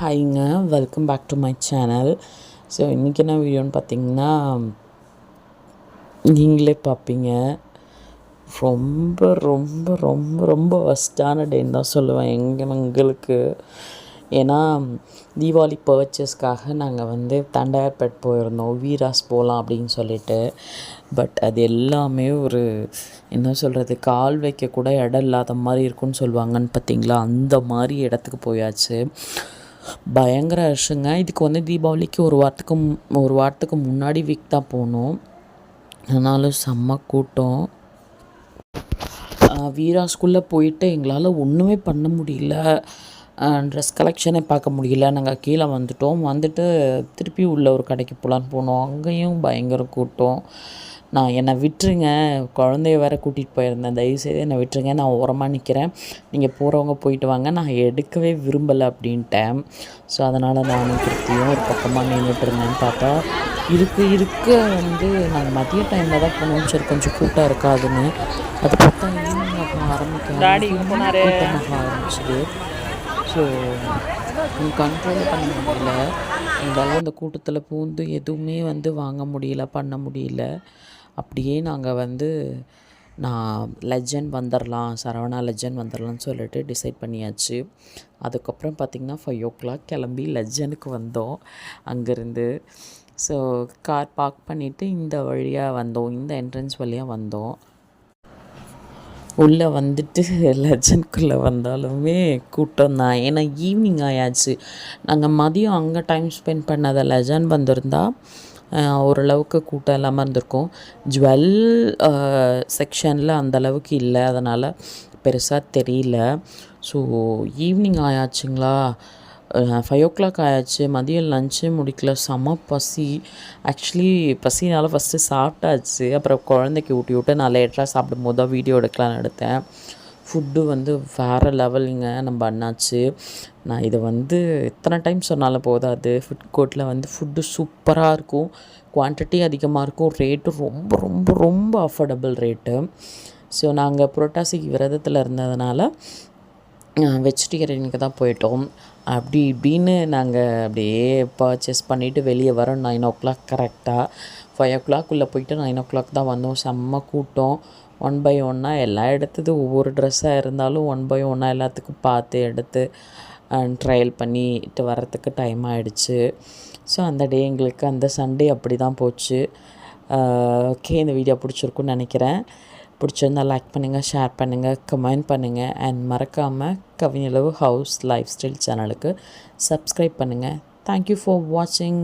ஹாய்ங்க, welcome back to my channel. So இன்றைக்கி என்ன வீடியோன்னு பார்த்தீங்கன்னா, நீங்களே பார்ப்பீங்க. ரொம்ப ரொம்ப ரொம்ப ரொம்ப ஒஸ்ட்டான டேன்னு தான் சொல்லுவேன் எங்களுக்கு. ஏன்னா தீபாவளி பர்ச்சேஸ்க்காக நாங்கள் வந்து தண்டையார்பேட் போயிருந்தோம், வீராஸ் போகலாம் அப்படின்னு சொல்லிட்டு. பட் அது எல்லாமே ஒரு என்ன சொல்கிறது, கால் வைக்க கூட இடம் இல்லாத மாதிரி இருக்குன்னு சொல்லுவாங்கன்னு பார்த்தீங்களா, அந்த மாதிரி இடத்துக்கு போயாச்சு. பயங்கர ரஷ்ஷுங்க. இதுக்கு வந்து தீபாவளிக்கு ஒரு வாரத்துக்கு முன்னாடி வீக் தான் போனோம். ஆனாலும் செம்ம கூட்டம். வீராஸ்குள்ளே போயிட்டு எங்களால் ஒன்றுமே பண்ண முடியல. ட்ரெஸ் கலெக்ஷனே பார்க்க முடியல. நாங்கள் கீழே வந்துட்டு திருப்பி உள்ள ஒரு கடைக்கு போகலான்னு போனோம். அங்கேயும் பயங்கர கூட்டம். என்னை விட்டுருங்க, குழந்தைய வேறு கூட்டிகிட்டு போயிருந்தேன், தயவுசெய்து என்னை விட்டுருங்க, நான் ஓரமாக நிற்கிறேன், நீங்கள் போகிறவங்க போயிட்டு வாங்க, நான் எடுக்கவே விரும்பலை அப்படின்ட்டேன். ஸோ அதனால் நானும் திருப்தியும் ஒரு பக்கமாக நின்றுட்டு இருந்தேன்னு பார்த்தா இருக்க வந்து நாங்கள் மதிய டைமில் தான் போனோம். சரி கொஞ்சம் கூட்டம் இருக்காதுன்னு. அது பார்த்தா ஈவினிங் அப்புறம் கூட்டமாக ஆரம்பிச்சிது. ஸோ கண்ட்ரோல் பண்ண முடியல. எங்களால் அந்த கூட்டத்தில் பூந்து எதுவுமே வந்து வாங்க முடியல, பண்ண முடியல. அப்படியே நாங்கள் வந்து லெஜண்ட் வந்துடலாம், சரவணா லெஜண்ட் வந்துடலான்னு சொல்லிட்டு டிசைட் பண்ணியாச்சு. அதுக்கப்புறம் பார்த்திங்கன்னா 5 o'clock கிளம்பி லெஜண்டுக்கு வந்தோம் அங்கேருந்து. ஸோ கார் பார்க் பண்ணிவிட்டு இந்த வழியாக வந்தோம், இந்த என்ட்ரன்ஸ் வழியாக வந்தோம். உள்ளே வந்துட்டு லெஜண்ட்குள்ளே வந்தாலுமே கூட்டம் தான். ஏன்னா ஈவினிங் ஆயாச்சு. நாங்கள் மதியம் அங்கே டைம் ஸ்பெண்ட் பண்ணதை லெஜண்ட் வந்திருந்தா ஓரளவுக்கு கூட்டம் இல்லாமல் இருந்திருக்கும். ஜுவல் செக்ஷனில் அந்தளவுக்கு இல்லை, அதனால் பெருசாக தெரியல. ஸோ ஈவினிங் ஆயாச்சுங்களா, 5 o'clock ஆயாச்சு. மதியம் லஞ்சே முடிக்கல, செம பசி. ஆக்சுவலி பசினால் ஃபஸ்ட்டு சாப்பிட்டாச்சு, அப்புறம் குழந்தைக்கு ஊட்டி விட்டு நான் லேட்டராக சாப்பிடும்போது தான் வீடியோ எடுக்கலான்னு எடுத்தேன். ஃபுட்டு வந்து வேறு லெவலுங்க நம்ம அண்ணாச்சு. நான் இதை வந்து எத்தனை டைம் சொன்னாலும் போதாது. ஃபுட் கோர்ட்டில் வந்து ஃபுட்டு சூப்பராக இருக்கும், குவான்டிட்டி அதிகமாக இருக்கும், ரேட்டு ரொம்ப ரொம்ப ரொம்ப அஃபோர்டபுள் ரேட்டு. ஸோ நாங்கள் புரட்டாசிக்கு விரதத்தில் இருந்ததுனால வெஜிடேரியனுக்கு தான் போயிட்டோம். அப்படி இப்படின்னு நாங்கள் அப்படியே பர்ச்சேஸ் பண்ணிவிட்டு வெளியே வரோம் 9 o'clock கரெக்டாக. 5 o'clock போயிட்டு 9 o'clock தான் வந்தோம். செம்ம கூட்டம். 1 by 1 எல்லா இடத்துது ஒவ்வொரு ட்ரெஸ்ஸாக இருந்தாலும் 1 by 1 எல்லாத்துக்கும் பார்த்து எடுத்து ட்ரையல் பண்ணிட்டு வர்றதுக்கு டைம் ஆகிடுச்சு. ஸோ அந்த டே எங்களுக்கு அந்த சண்டே அப்படி தான் போச்சு. ஓகே, இந்த வீடியோ பிடிச்சிருக்குன்னு நினைக்கிறேன். பிடிச்சிருந்தால் லைக் பண்ணுங்கள், ஷேர் பண்ணுங்கள், கமெண்ட் பண்ணுங்கள். அண்ட் மறக்காமல் கவினிலவு ஹவுஸ் லைஃப் ஸ்டைல் சேனலுக்கு சப்ஸ்கிரைப் பண்ணுங்கள். தேங்க்யூ ஃபார் வாட்சிங்.